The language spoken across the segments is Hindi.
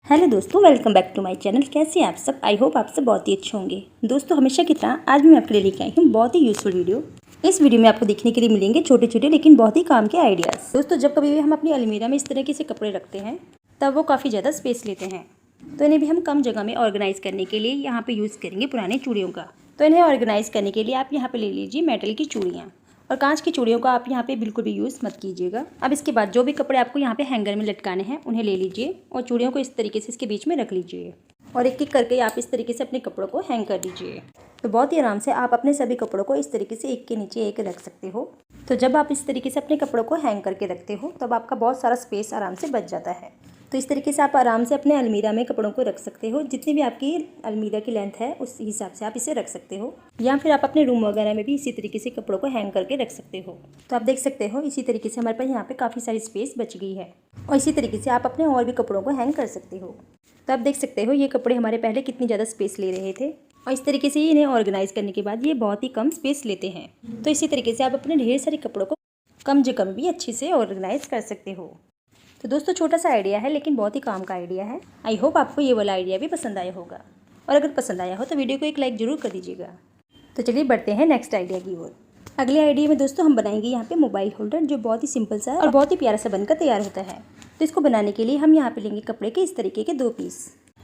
हेलो दोस्तों, welcome back to my channel. कैसे हैं आप सब? आई होप आप सब बहुत ही अच्छे होंगे। दोस्तों, हमेशा की तरह आज मैं आपके लिए लेके आई हूँ बहुत ही यूजफुल वीडियो। इस वीडियो में आपको देखने के लिए मिलेंगे छोटे छोटे लेकिन बहुत ही काम के आइडियाज़। दोस्तों, जब कभी भी हम अपनी अलमीरा में इस तरीके से कपड़े रखते हैं तब वो काफ़ी ज़्यादा स्पेस लेते हैं, तो इन्हें भी हम कम जगह में ऑर्गेनाइज़ करने के लिए यहाँ पर यूज़ करेंगे पुराने चूड़ियों का। तो इन्हें ऑर्गेनाइज़ करने के लिए आप यहाँ पर ले लीजिए मेटल की चूड़ियाँ, और कांच की चूड़ियों का आप यहाँ पे बिल्कुल भी यूज़ मत कीजिएगा। अब इसके बाद जो भी कपड़े आपको यहाँ पे हैंगर में लटकाने हैं उन्हें ले लीजिए और चूड़ियों को इस तरीके से इसके बीच में रख लीजिए, और एक एक करके आप इस तरीके से अपने कपड़ों को हैंग कर दीजिए। तो बहुत ही आराम से आप अपने सभी कपड़ों को इस तरीके से एक के नीचे एक रख सकते हो। तो जब आप इस तरीके से अपने कपड़ों को हैंग करके रखते हो तब आपका बहुत सारा स्पेस आराम से बच जाता है। तो इस तरीके से आप आराम से अपने अलमीरा में कपड़ों को रख सकते हो। जितनी भी आपकी अलमीरा की लेंथ है उस हिसाब से आप इसे रख सकते हो, या फिर आप अपने रूम वगैरह में भी इसी तरीके से कपड़ों को हैंग करके रख सकते हो। तो आप देख सकते हो इसी तरीके से हमारे पास यहाँ पे काफ़ी सारी स्पेस बच गई है, और इसी तरीके से आप अपने और भी कपड़ों को हैंग कर सकते हो। तो आप देख सकते हो ये कपड़े हमारे पहले कितनी ज़्यादा स्पेस ले रहे थे, और इस तरीके से इन्हें ऑर्गेनाइज करने के बाद ये बहुत ही कम स्पेस लेते हैं। तो इसी तरीके से आप अपने ढेर सारे कपड़ों को कम जगह में भी अच्छे से ऑर्गेनाइज कर सकते हो। तो दोस्तों, छोटा सा आइडिया है लेकिन बहुत ही काम का आइडिया है। आई होप आपको ये वाला आइडिया भी पसंद आया होगा, और अगर पसंद आया हो तो वीडियो को एक लाइक ज़रूर कर दीजिएगा। तो चलिए बढ़ते हैं नेक्स्ट आइडिया की ओर। अगले आइडिया में दोस्तों हम बनाएंगे यहाँ पे मोबाइल होल्डर, जो बहुत ही सिंपल सा है और बहुत ही प्यारा सा बनकर तैयार होता है। तो इसको बनाने के लिए हम यहाँ पे लेंगे कपड़े के इस तरीके के 2 पीस।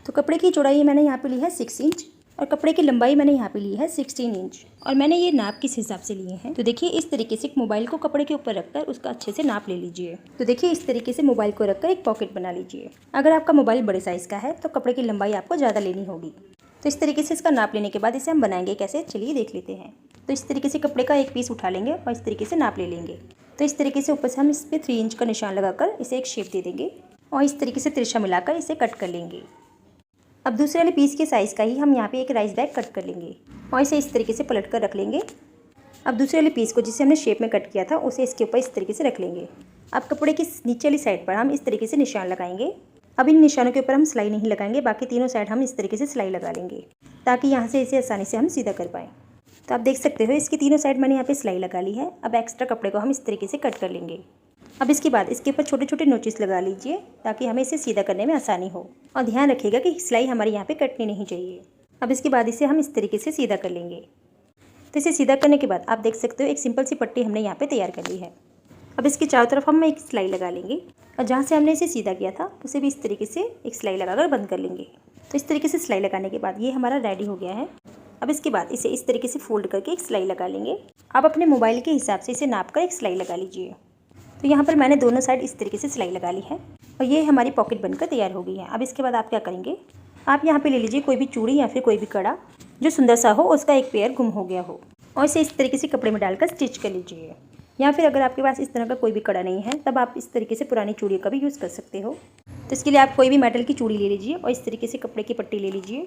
तो कपड़े की चौड़ाई मैंने यहाँ पे ली है 6 इंच, और कपड़े की लंबाई मैंने यहाँ पे ली है 16 इंच, और मैंने ये नाप किस हिसाब से लिए हैं। तो देखिए इस तरीके से मोबाइल को कपड़े के ऊपर रखकर उसका अच्छे से नाप ले लीजिए। तो देखिए इस तरीके से मोबाइल को रखकर एक पॉकेट बना लीजिए। अगर आपका मोबाइल बड़े साइज़ का है तो कपड़े की लंबाई आपको ज़्यादा लेनी होगी। तो इस तरीके से इसका नाप लेने के बाद इसे हम बनाएंगे कैसे, चलिए देख लेते हैं। तो इस तरीके से कपड़े का एक पीस उठा लेंगे और इस तरीके से नाप ले लेंगे। तो इस तरीके से ऊपर से हम इस पर 3 इंच का निशान लगाकर इसे एक शेप दे देंगे, और इस तरीके से तिरछा मिलाकर इसे कट कर लेंगे। अब दूसरे वाले पीस के साइज़ का ही हम यहाँ पे एक राइस बैग कट कर लेंगे, और इसे इस तरीके से पलट कर रख लेंगे। अब दूसरे वाले पीस को जिसे हमने शेप में कट किया था उसे इसके ऊपर इस तरीके से रख लेंगे। अब कपड़े की नीचे वाली साइड पर हम इस तरीके से निशान लगाएंगे। अब इन निशानों के ऊपर हम सिलाई नहीं लगाएंगे, बाकी तीनों साइड हम इस तरीके से सिलाई लगा लेंगे, ताकि यहाँ से इसे आसानी से हम सीधा कर पाएँ। तो आप देख सकते हो इसकी तीनों साइड मैंने यहाँ पे सिलाई लगा ली है। अब एक्स्ट्रा कपड़े को हम इस तरीके से कट कर लेंगे। अब इसके बाद इसके ऊपर छोटे छोटे नोचेस लगा लीजिए, ताकि हमें इसे सीधा करने में आसानी हो, और ध्यान रखिएगा कि सिलाई हमारे यहाँ पे कटनी नहीं चाहिए। अब इसके बाद इसे हम इस तरीके से सीधा कर लेंगे। तो इसे सीधा करने के बाद आप देख सकते हो एक सिंपल सी पट्टी हमने यहाँ पे तैयार कर ली है। अब इसके चारों तरफ हम एक सिलाई लगा लेंगे, और जहाँ से हमने इसे सीधा किया था उसे भी इस तरीके से एक सिलाई लगाकर बंद कर लेंगे। तो इस तरीके से सिलाई लगाने के बाद ये हमारा रेडी हो गया है। अब इसके बाद इसे इस तरीके से फोल्ड करके एक सिलाई लगा लेंगे। आप अपने मोबाइल के हिसाब से इसे नाप कर एक सिलाई लगा लीजिए। तो यहाँ पर मैंने दोनों साइड इस तरीके से सिलाई लगा ली है, और ये हमारी पॉकेट बनकर तैयार हो गई है। अब इसके बाद आप क्या करेंगे, आप यहाँ पे ले लीजिए कोई भी चूड़ी या फिर कोई भी कड़ा जो सुंदर सा हो, उसका एक पेयर गुम हो गया हो, और इसे इस तरीके से कपड़े में डालकर स्टिच कर लीजिए। या फिर अगर आपके पास इस तरह का कोई भी कड़ा नहीं है तब आप इस तरीके से पुरानी चूड़ियों का भी यूज़ कर सकते हो। तो इसके लिए आप कोई भी मेटल की चूड़ी ले लीजिए, और इस तरीके से कपड़े की पट्टी ले लीजिए,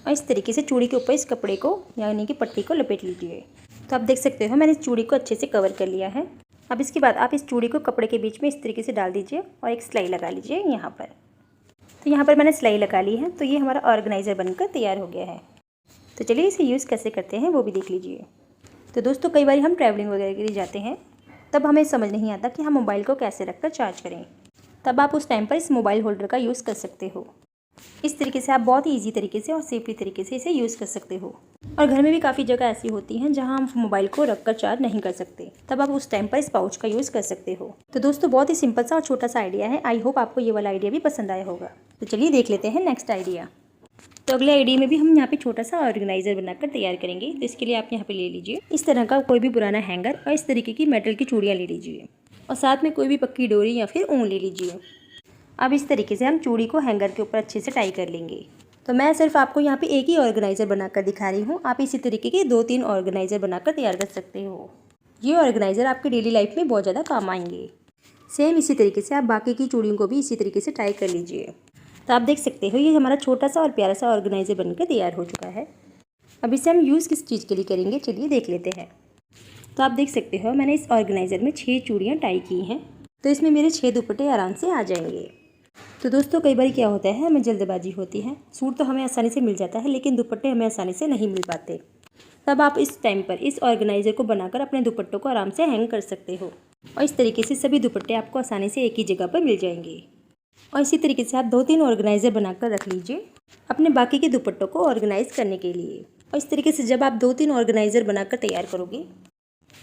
और इस तरीके से चूड़ी के ऊपर इस कपड़े को यानी कि पट्टी को लपेट लीजिए। तो आप देख सकते हो मैंने इस चूड़ी को अच्छे से कवर कर लिया है। अब इसके बाद आप इस चूड़ी को कपड़े के बीच में इस तरीके से डाल दीजिए और एक सिलाई लगा लीजिए यहाँ पर। तो यहाँ पर मैंने सिलाई लगा ली है। तो ये हमारा ऑर्गेनाइज़र बनकर तैयार हो गया है। तो चलिए इसे यूज़ कैसे करते हैं वो भी देख लीजिए। तो दोस्तों, कई बार हम ट्रैवलिंग वगैरह के लिए जाते हैं, तब हमें समझ नहीं आता कि हम मोबाइल को कैसे रखकर चार्ज करें। तब आप उस टाइम पर इस मोबाइल होल्डर का यूज़ कर सकते हो। इस तरीके से आप बहुत ही ईजी तरीके से और सेफली तरीके से इसे यूज़ कर सकते हो। और घर में भी काफ़ी जगह ऐसी होती हैं जहां हम मोबाइल को रखकर चार्ज नहीं कर सकते, तब आप उस टाइम पर इस पाउच का यूज़ कर सकते हो। तो दोस्तों, बहुत ही सिंपल सा और छोटा सा आइडिया है। आई होप आपको ये वाला आइडिया भी पसंद आया होगा। तो चलिए देख लेते हैं नेक्स्ट आइडिया। तो अगले आइडिया में भी हम यहाँ पे छोटा सा ऑर्गेनाइज़र बनाकर तैयार करेंगे। तो इसके लिए आप यहाँ पे ले लीजिए इस तरह का कोई भी पुराना हैंगर, और इस तरीके की मेटल की चूड़ियाँ ले लीजिए, और साथ में कोई भी पक्की डोरी या फिर ऊन ले लीजिए। अब इस तरीके से हम चूड़ी को हैंगर के ऊपर अच्छे से टाई कर लेंगे। तो मैं सिर्फ आपको यहाँ पे एक ही ऑर्गेनाइज़र बनाकर दिखा रही हूँ, आप इसी तरीके के 2-3 ऑर्गेनाइज़र बनाकर तैयार कर सकते हो। ये ऑर्गेनाइज़र आपके डेली लाइफ में बहुत ज़्यादा काम आएंगे। सेम इसी तरीके से आप बाकी की चूड़ियों को भी इसी तरीके से टाई कर लीजिए। तो आप देख सकते हो ये हमारा छोटा सा और प्यारा सा ऑर्गेनाइज़र बनकर तैयार हो चुका है। अब इसे हम यूज़ किस चीज़ के लिए करेंगे, चलिए देख लेते हैं। तो आप देख सकते हो मैंने इस ऑर्गेनाइज़र में 6 चूड़ियाँ टाई की हैं। तो इसमें मेरे 6 दुपट्टे आराम से आ जाएंगे। तो दोस्तों, कई बार क्या होता है, हमें जल्दबाजी होती है, सूट तो हमें आसानी से मिल जाता है लेकिन दुपट्टे हमें आसानी से नहीं मिल पाते। तब आप इस टाइम पर इस ऑर्गेनाइज़र को बनाकर अपने दुपट्टों को आराम से हैंग कर सकते हो, और इस तरीके से सभी दुपट्टे आपको आसानी से एक ही जगह पर मिल जाएंगे। और इसी तरीके से आप 2-3 ऑर्गेनाइज़र बनाकर रख लीजिए अपने बाकी के दुपट्टों को ऑर्गेनाइज़ करने के लिए। और इस तरीके से जब आप 2-3 ऑर्गेनाइज़र बनाकर तैयार करोगे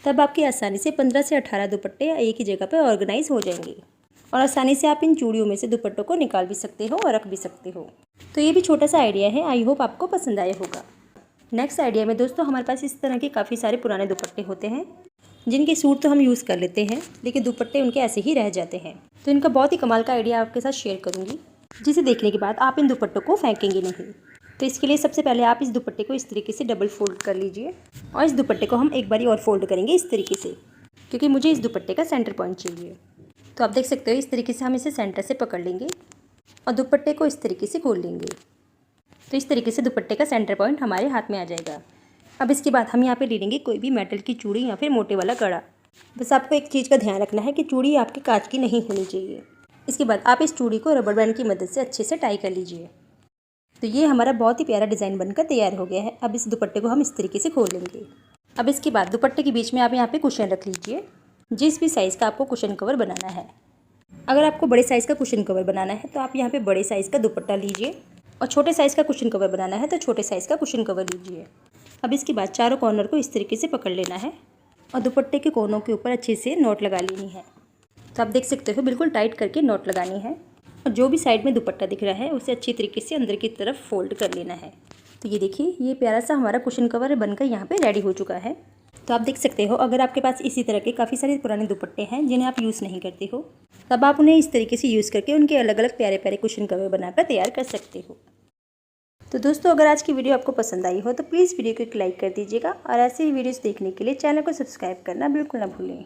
तब आपकी आसानी से 15 से 18 दुपट्टे एक ही जगह पर ऑर्गेनाइज़ हो जाएंगे और आसानी से आप इन चूड़ियों में से दुपट्टों को निकाल भी सकते हो और रख भी सकते हो। तो ये भी छोटा सा आइडिया है, आई होप आपको पसंद आया होगा। नेक्स्ट आइडिया में दोस्तों हमारे पास इस तरह के काफ़ी सारे पुराने दुपट्टे होते हैं जिनके सूट तो हम यूज़ कर लेते हैं लेकिन दुपट्टे उनके ऐसे ही रह जाते हैं। तो इनका बहुत ही कमाल का आइडिया आपके साथ शेयर करूँगी जिसे देखने के बाद आप इन दुपट्टों को फेंकेंगे नहीं। तो इसके लिए सबसे पहले आप इस दुपट्टे को इस तरीके से डबल फोल्ड कर लीजिए और इस दुपट्टे को हम एक बारी और फोल्ड करेंगे इस तरीके से, क्योंकि मुझे इस दुपट्टे का सेंटर पॉइंट चाहिए। तो आप देख सकते हो इस तरीके से हम इसे सेंटर से पकड़ लेंगे और दुपट्टे को इस तरीके से खोल लेंगे। तो इस तरीके से दुपट्टे का सेंटर पॉइंट हमारे हाथ में आ जाएगा। अब इसके बाद हम यहाँ पे ले लेंगे कोई भी मेटल की चूड़ी या फिर मोटे वाला कड़ा। बस आपको एक चीज़ का ध्यान रखना है कि चूड़ी आपके कांच की नहीं होनी चाहिए। इसके बाद आप इस चूड़ी को रबर बैंड की मदद से अच्छे से टाई कर लीजिए। तो ये हमारा बहुत ही प्यारा डिज़ाइन बनकर तैयार हो गया है। अब इस दुपट्टे को हम इस तरीके से खोल लेंगे। अब इसके बाद दुपट्टे के बीच में आप यहाँ पे कुशन रख लीजिए, जिस भी साइज़ का आपको कुशन कवर बनाना है। अगर आपको बड़े साइज़ का कुशन कवर बनाना है तो आप यहाँ पे बड़े साइज़ का दुपट्टा लीजिए और छोटे साइज़ का कुशन कवर बनाना है तो छोटे साइज़ का कुशन कवर लीजिए। अब इसके बाद चारों कॉर्नर को इस तरीके से पकड़ लेना है और दुपट्टे के कोनों के ऊपर अच्छे से नोट लगा लेनी है। तो आप देख सकते हो बिल्कुल टाइट करके नोट लगानी है और जो भी साइड में दुपट्टा दिख रहा है उसे अच्छी तरीके से अंदर की तरफ फोल्ड कर लेना है। तो ये देखिए ये प्यारा सा हमारा कुशन कवर बनकर यहाँ पे रेडी हो चुका है। तो आप देख सकते हो अगर आपके पास इसी तरह के काफ़ी सारे पुराने दुपट्टे हैं जिन्हें आप यूज़ नहीं करते हो तब आप उन्हें इस तरीके से यूज़ करके उनके अलग अलग प्यारे प्यारे कुशन कवर बनाकर तैयार कर सकते हो। तो दोस्तों अगर आज की वीडियो आपको पसंद आई हो तो प्लीज़ वीडियो को एक लाइक कर दीजिएगा और ऐसे ही वीडियोज़ देखने के लिए चैनल को सब्सक्राइब करना बिल्कुल ना भूलें।